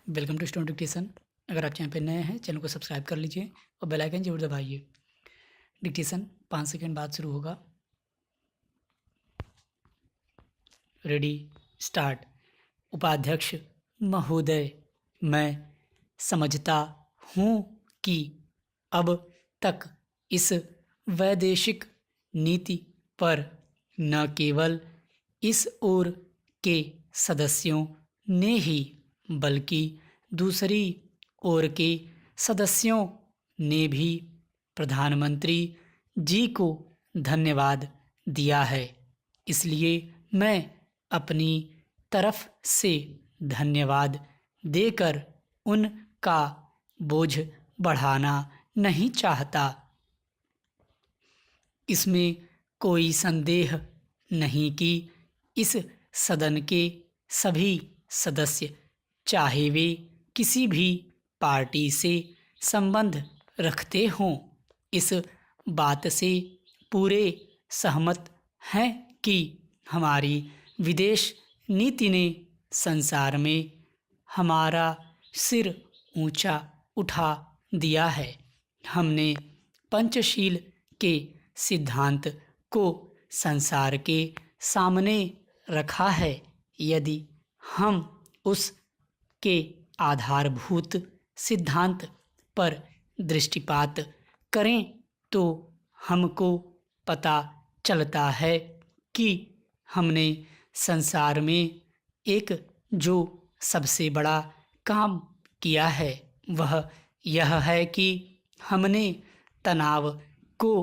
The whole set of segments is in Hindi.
Welcome to student dictation. अगर आप चैनल पर नए हैं चैनल को सब्सक्राइब कर लीजिए और बेल आइकन जरूर दबाइए। डिक्टेशन 5 सेकंड बाद शुरू होगा। Ready start. उपाध्यक्ष महोदय, मैं समझता हूँ कि अब तक इस वैदेशिक नीति पर न केवल इस ओर के सदस्यों ने ही बल्कि दूसरी ओर के सदस्यों ने भी प्रधानमंत्री जी को धन्यवाद दिया है। इसलिए मैं अपनी तरफ से धन्यवाद देकर उनका बोझ बढ़ाना नहीं चाहता। इसमें कोई संदेह नहीं कि इस सदन के सभी सदस्य, चाहे वे किसी भी पार्टी से संबंध रखते हों, इस बात से पूरे सहमत हैं कि हमारी विदेश नीति ने संसार में हमारा सिर ऊंचा उठा दिया है। हमने पंचशील के सिद्धांत को संसार के सामने रखा है। यदि हम उस के आधारभूत सिद्धांत पर दृष्टिपात करें तो हमको पता चलता है कि हमने संसार में एक जो सबसे बड़ा काम किया है वह यह है कि हमने तनाव को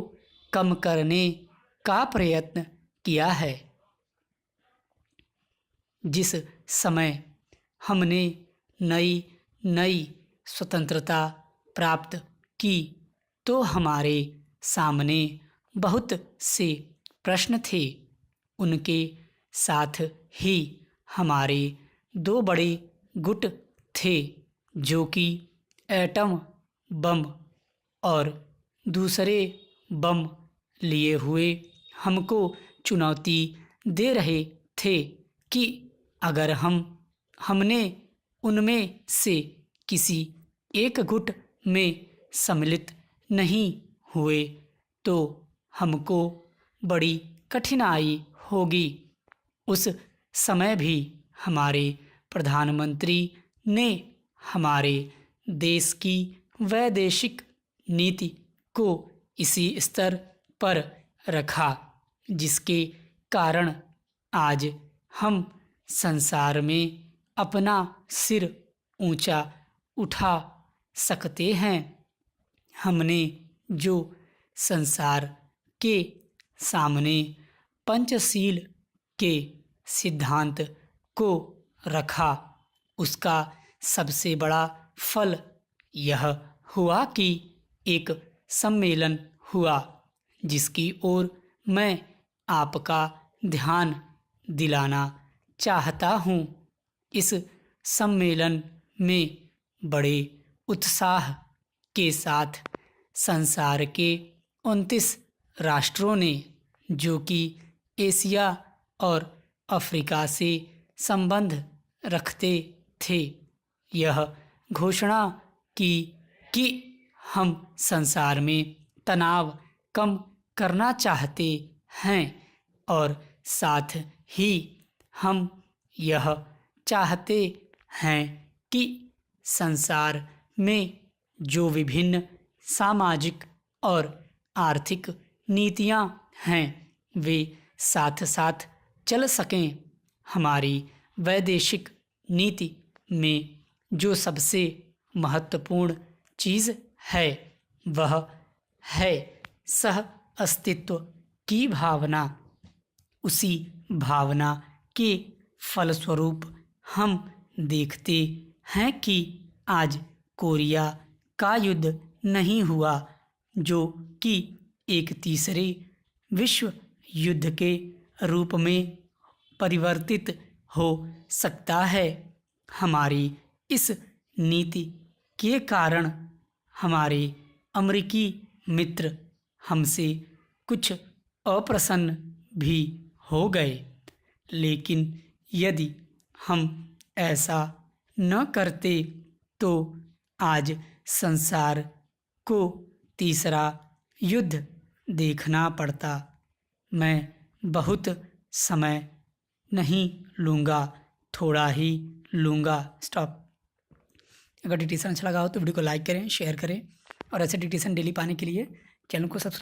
कम करने का प्रयत्न किया है। जिस समय हमने नई स्वतंत्रता प्राप्त की तो हमारे सामने बहुत से प्रश्न थे। उनके साथ ही हमारे दो बड़े गुट थे जो कि एटम बम और दूसरे बम लिए हुए हमको चुनौती दे रहे थे कि अगर हमने उनमें से किसी एक गुट में सम्मिलित नहीं हुए तो हमको बड़ी कठिनाई होगी। उस समय भी हमारे प्रधानमंत्री ने हमारे देश की वैदेशिक नीति को इसी स्तर पर रखा जिसके कारण आज हम संसार में अपना सिर ऊंचा उठा सकते हैं। हमने जो संसार के सामने पंचशील के सिद्धांत को रखा उसका सबसे बड़ा फल यह हुआ कि एक सम्मेलन हुआ जिसकी ओर मैं आपका ध्यान दिलाना चाहता हूँ। इस सम्मेलन में बड़े उत्साह के साथ संसार के 29 राष्ट्रों ने, जो कि एशिया और अफ्रीका से संबंध रखते थे, यह घोषणा की कि हम संसार में तनाव कम करना चाहते हैं और साथ ही हम यह चाहते हैं कि संसार में जो विभिन्न सामाजिक और आर्थिक नीतियां हैं वे साथ साथ चल सकें। हमारी वैदेशिक नीति में जो सबसे महत्वपूर्ण चीज़ है वह है सह अस्तित्व की भावना। उसी भावना के फलस्वरूप हम देखते हैं कि आज कोरिया का युद्ध नहीं हुआ जो कि एक तीसरे विश्व युद्ध के रूप में परिवर्तित हो सकता है। हमारी इस नीति के कारण हमारे अमेरिकी मित्र हमसे कुछ अप्रसन्न भी हो गए, लेकिन यदि हम ऐसा न करते तो आज संसार को तीसरा युद्ध देखना पड़ता। मैं बहुत समय नहीं लूँगा, थोड़ा ही लूँगा। स्टॉप। अगर डिक्टेशन अच्छा लगा हो तो वीडियो को लाइक करें, शेयर करें और ऐसे डिक्टेशन डेली पाने के लिए चैनल को सब्सक्राइब